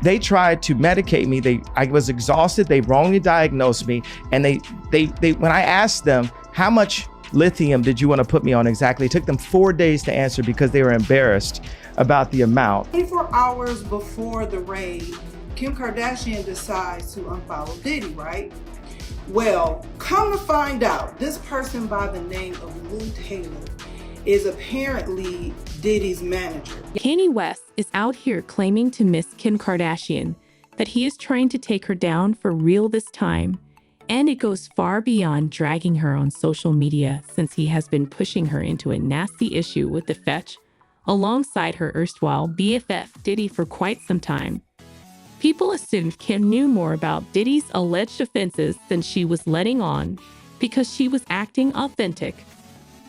They tried to medicate me. I was exhausted. They wrongly diagnosed me. And they when I asked them, how much lithium did you want to put me on exactly? It took them 4 days to answer because they were embarrassed about the amount. 24 hours before the raid, Kim Kardashian decides to unfollow Diddy, right? Well, come to find out, this person by the name of Lou Taylor is apparently Diddy's manager. Kanye West is out here claiming to miss Kim Kardashian, that he is trying to take her down for real this time. And it goes far beyond dragging her on social media, since he has been pushing her into a nasty issue with the Fetch, alongside her erstwhile BFF Diddy for quite some time. People assumed Kim knew more about Diddy's alleged offenses than she was letting on, because she was acting authentic.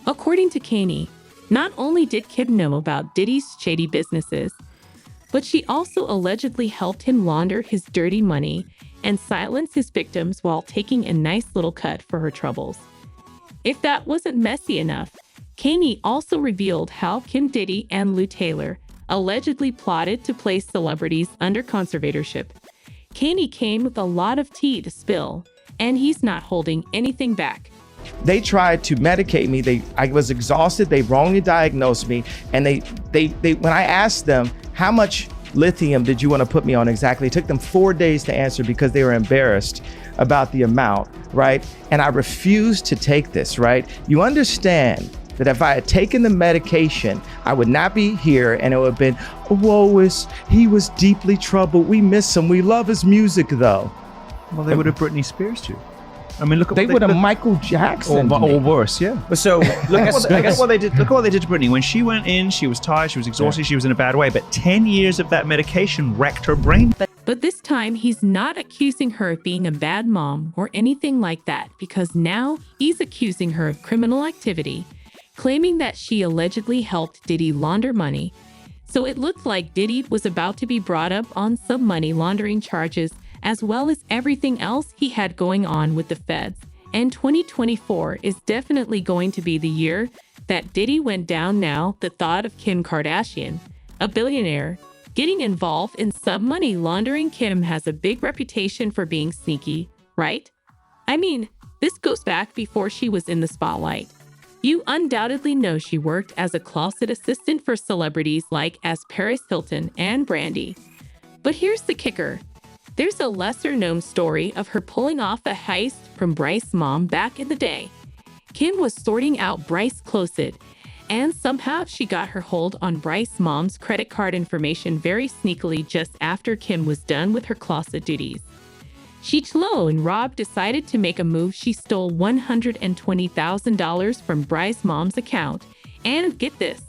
According to Kanye, not only did Kim know about Diddy's shady businesses, but she also allegedly helped him launder his dirty money and silence his victims while taking a nice little cut for her troubles. If that wasn't messy enough, Kanye also revealed how Kim Diddy and Lou Taylor allegedly plotted to place celebrities under conservatorship. Kanye came with a lot of tea to spill, and he's not holding anything back. They tried to medicate me. I was exhausted. They wrongly diagnosed me. And when I asked them, how much lithium did you want to put me on exactly? It took them 4 days to answer because they were embarrassed about the amount, right? And I refused to take this, right? You understand that if I had taken the medication, I would not be here, and it would have been, he was deeply troubled. We miss him. We love his music, though. Well, they would have Britney Spears too. I mean, look at they would have Michael Jackson or worse, yeah. But so look at what they did. Look at what they did to Britney. When she went in, she was tired, she was exhausted, she was in a bad way. But 10 years of that medication wrecked her brain. But this time, he's not accusing her of being a bad mom or anything like that, because now he's accusing her of criminal activity, claiming that she allegedly helped Diddy launder money. So it looked like Diddy was about to be brought up on some money laundering charges, as well as everything else he had going on with the feds. And 2024 is definitely going to be the year that Diddy went down. Now, the thought of Kim Kardashian, a billionaire, getting involved in some money laundering. Kim has a big reputation for being sneaky, right? I mean, this goes back before she was in the spotlight. You undoubtedly know she worked as a closet assistant for celebrities like Paris Hilton and Brandy. But here's the kicker. There's a lesser-known story of her pulling off a heist from Bryce's mom back in the day. Kim was sorting out Bryce's closet, and somehow she got her hold on Bryce's mom's credit card information very sneakily just after Kim was done with her closet duties. Chlo and Rob decided to make a move. She stole $120,000 from Bryce's mom's account. And get this,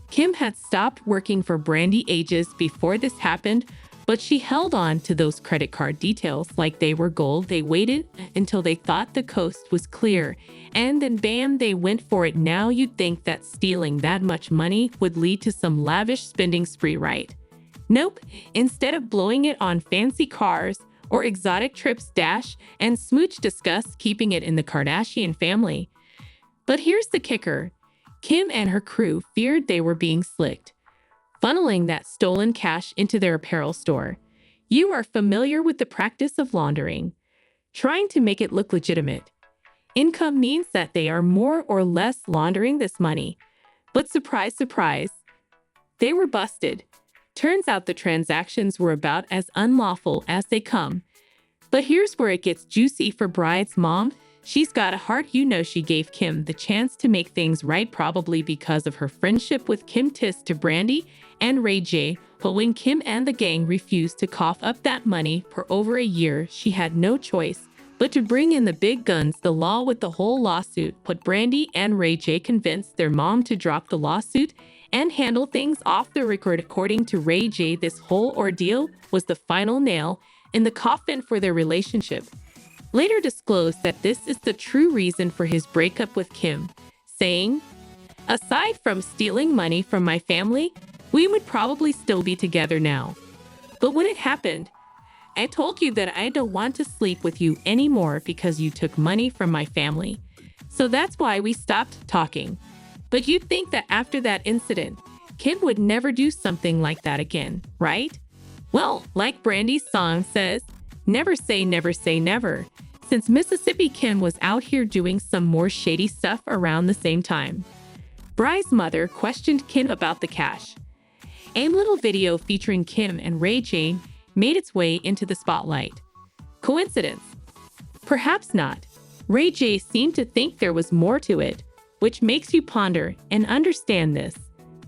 Kim had stopped working for Brandy ages before this happened, but she held on to those credit card details like they were gold. They waited until they thought the coast was clear, and then bam, they went for it. Now you'd think that stealing that much money would lead to some lavish spending spree, right? Nope. Instead of blowing it on fancy cars or exotic trips, Dash and Smooch discussed keeping it in the Kardashian family. But here's the kicker. Kim and her crew feared they were being slicked, funneling that stolen cash into their apparel store. You are familiar with the practice of laundering, trying to make it look legitimate. Income means that they are more or less laundering this money. But surprise, surprise, they were busted. Turns out the transactions were about as unlawful as they come. But here's where it gets juicy for Bride's mom. She's got a heart. You know, she gave Kim the chance to make things right, probably because of her friendship with Kim Tis to Brandy and Ray J. But when Kim and the gang refused to cough up that money for over a year, she had no choice but to bring in the big guns, the law. With the whole lawsuit, but Brandy and Ray J convinced their mom to drop the lawsuit and handle things off the record. According to Ray J, this whole ordeal was the final nail in the coffin for their relationship. Later disclosed that this is the true reason for his breakup with Kim, saying, "Aside from stealing money from my family, we would probably still be together now. But when it happened, I told you that I don't want to sleep with you anymore because you took money from my family. So that's why we stopped talking." But you'd think that after that incident, Kim would never do something like that again, right? Well, like Brandy's song says, never say never. Since Mississippi Kim was out here doing some more shady stuff around the same time. Bry's mother questioned Kim about the cash. A little video featuring Kim and Ray J made its way into the spotlight. Coincidence? Perhaps not. Ray J seemed to think there was more to it, which makes you ponder and understand this.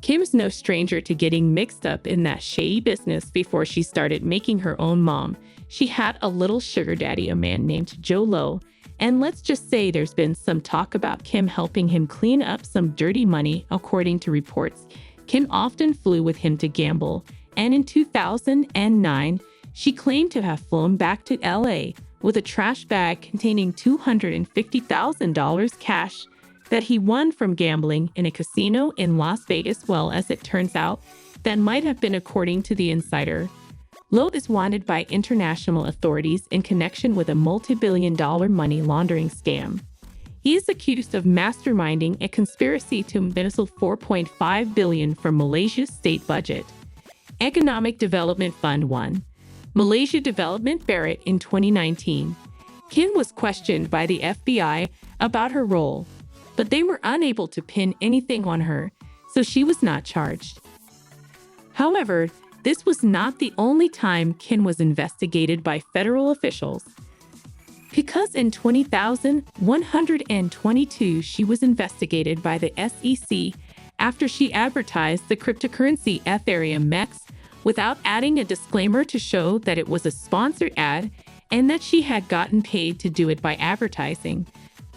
Kim's no stranger to getting mixed up in that shady business. Before she started making her own mom, she had a little sugar daddy, a man named Joe Lowe. And let's just say there's been some talk about Kim helping him clean up some dirty money. According to reports, Kim often flew with him to gamble. And in 2009, she claimed to have flown back to LA with a trash bag containing $250,000 cash that he won from gambling in a casino in Las Vegas. Well, as it turns out, that might have been according to the insider. Lowe is wanted by international authorities in connection with a multi-billion-dollar money laundering scam. He is accused of masterminding a conspiracy to embezzle $4.5 billion from Malaysia's state budget. Economic Development Fund 1. Malaysia Development Barrett in 2019. Kim was questioned by the FBI about her role, but they were unable to pin anything on her, so she was not charged. However, this was not the only time Kim was investigated by federal officials. Because in 20,122, she was investigated by the SEC after she advertised the cryptocurrency Ethereum MEX without adding a disclaimer to show that it was a sponsored ad and that she had gotten paid to do it by advertising.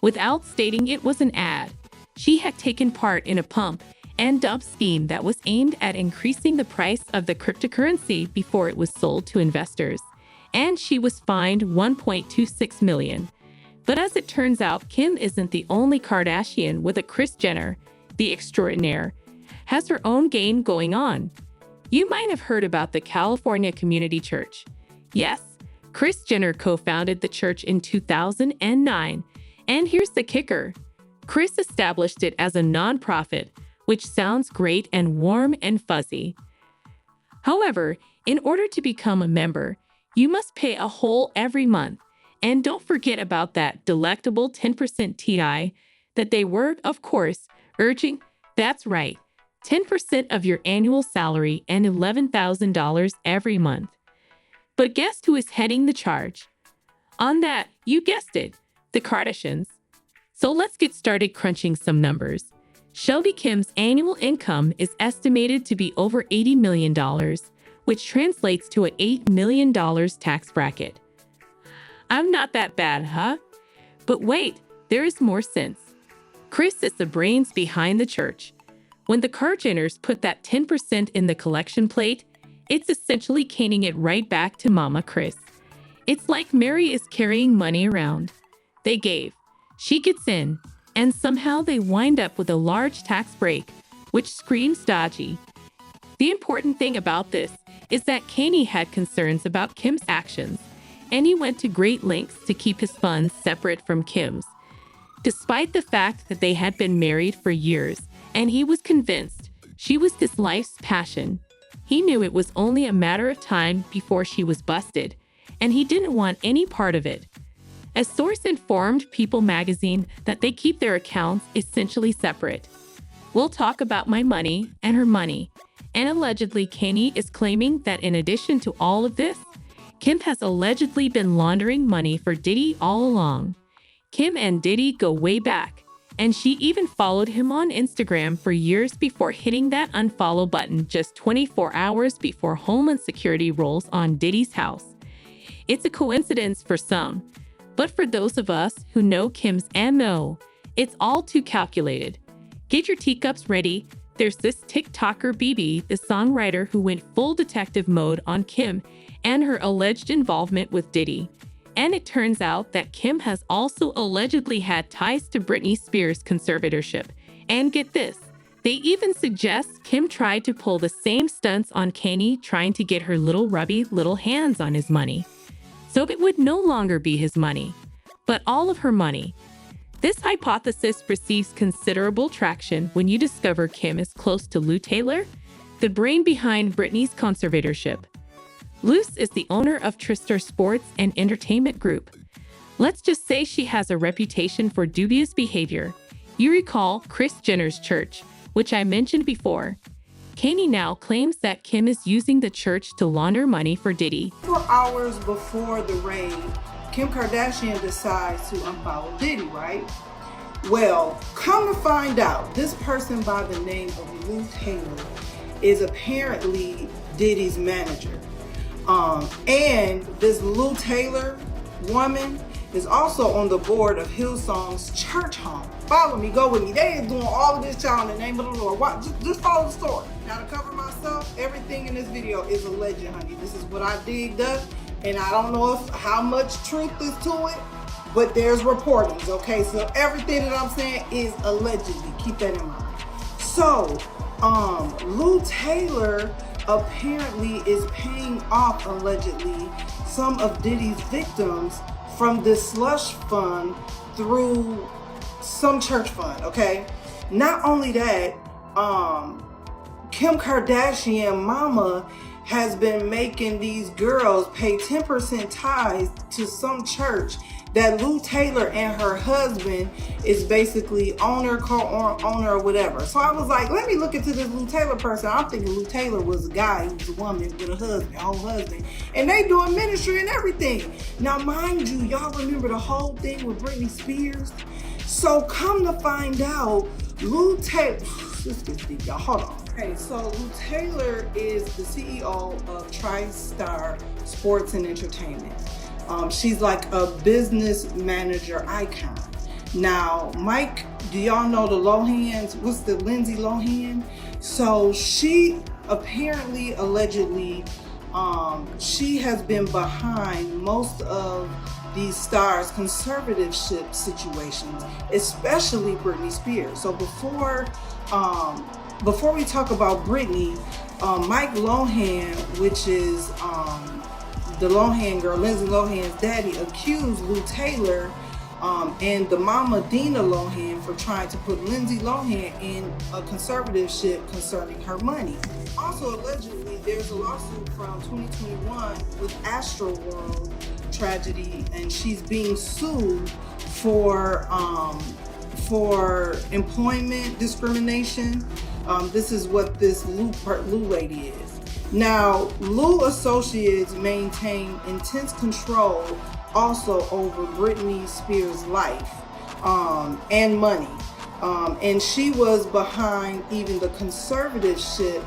Without stating it was an ad, she had taken part in a pump and dump scheme that was aimed at increasing the price of the cryptocurrency before it was sold to investors, and she was fined $1.26 million. But as it turns out, Kim isn't the only Kardashian with a Kris Jenner, the extraordinaire, has her own game going on. You might have heard about the California Community Church. Yes, Kris Jenner co-founded the church in 2009, and here's the kicker. Kris established it as a nonprofit, which sounds great and warm and fuzzy. However, in order to become a member, you must pay a whole every month. And don't forget about that delectable 10% TI that they were, of course, urging. That's right, 10% of your annual salary and $11,000 every month. But guess who is heading the charge? On that, you guessed it, the Kardashians. So let's get started crunching some numbers. Shelby Kim's annual income is estimated to be over $80 million, which translates to an $8 million tax bracket. I'm not that bad, huh? But wait, there is more sense. Kris is the brains behind the church. When the Kardashians put that 10% in the collection plate, it's essentially caning it right back to Mama Kris. It's like Mary is carrying money around. They gave, she gets in, and somehow they wind up with a large tax break, which screams dodgy. The important thing about this is that Kanye had concerns about Kim's actions, and he went to great lengths to keep his funds separate from Kim's. Despite the fact that they had been married for years, and he was convinced she was his life's passion, he knew it was only a matter of time before she was busted, and he didn't want any part of it. A source informed People magazine that they keep their accounts essentially separate. We'll talk about my money and her money. And allegedly, Kanye is claiming that in addition to all of this, Kim has allegedly been laundering money for Diddy all along. Kim and Diddy go way back, and she even followed him on Instagram for years before hitting that unfollow button just 24 hours before Homeland Security rolls on Diddy's house. It's a coincidence for some. But for those of us who know Kim's MO, it's all too calculated. Get your teacups ready. There's this TikToker BB, the songwriter who went full detective mode on Kim and her alleged involvement with Diddy. And it turns out that Kim has also allegedly had ties to Britney Spears' conservatorship. And get this, they even suggest Kim tried to pull the same stunts on Kanye, trying to get her little rubby little hands on his money. So it would no longer be his money, but all of her money. This hypothesis receives considerable traction when you discover Kim is close to Lou Taylor, the brain behind Britney's conservatorship. Luce is the owner of Tristar Sports and Entertainment Group. Let's just say she has a reputation for dubious behavior. You recall Kris Jenner's church, which I mentioned before. Kanye now claims that Kim is using the church to launder money for Diddy. 4 hours before the raid, Kim Kardashian decides to unfollow Diddy, right? Well, come to find out, this person by the name of Lou Taylor is apparently Diddy's manager. And this Lou Taylor woman is also on the board of Hillsong's church home. Follow me, go with me. They is doing all of this, y'all, in the name of the Lord. Just follow the story. Now, to cover myself, everything in this video is alleged, honey. This is what I digged up, and I don't know how much truth is to it, but there's reportings, okay? So everything that I'm saying is allegedly. Keep that in mind. So, Lou Taylor apparently is paying off, allegedly, some of Diddy's victims from this slush fund through some church fund, okay? Not only that, Kim Kardashian mama has been making these girls pay 10% tithes to some church that Lou Taylor and her husband is basically owner, co-owner, or whatever. So I was like, let me look into this Lou Taylor person. I'm thinking Lou Taylor was a guy who was a woman with a husband, a whole husband. And they doing ministry and everything. Now, mind you, y'all remember the whole thing with Britney Spears? So come to find out, Lou Taylor, this gets deep, y'all, hold on. Okay, so Lou Taylor is the CEO of Tristar Sports and Entertainment. She's like a business manager icon. Now, Mike, do y'all know the Lohans? What's the Lindsay Lohan? So she apparently, allegedly, she has been behind most of these stars' conservatorship situations, especially Britney Spears. So before we talk about Britney, Mike Lohan, which is the Lohan girl, Lindsay Lohan's daddy, accused Lou Taylor and the mama Dina Lohan for trying to put Lindsay Lohan in a conservatorship concerning her money. Also, allegedly, there's a lawsuit from 2021 with Astroworld tragedy, and she's being sued for employment discrimination. This is what this Lou lady is. Now, Lou Associates maintain intense control also over Britney Spears' life and money. And she was behind even the conservatorship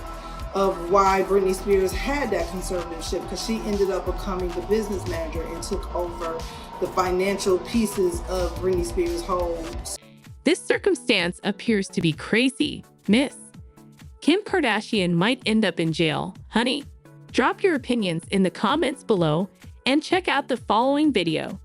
of why Britney Spears had that conservatorship, because she ended up becoming the business manager and took over the financial pieces of Britney Spears' whole. This circumstance appears to be crazy, Miss. Kim Kardashian might end up in jail. Honey, drop your opinions in the comments below and check out the following video.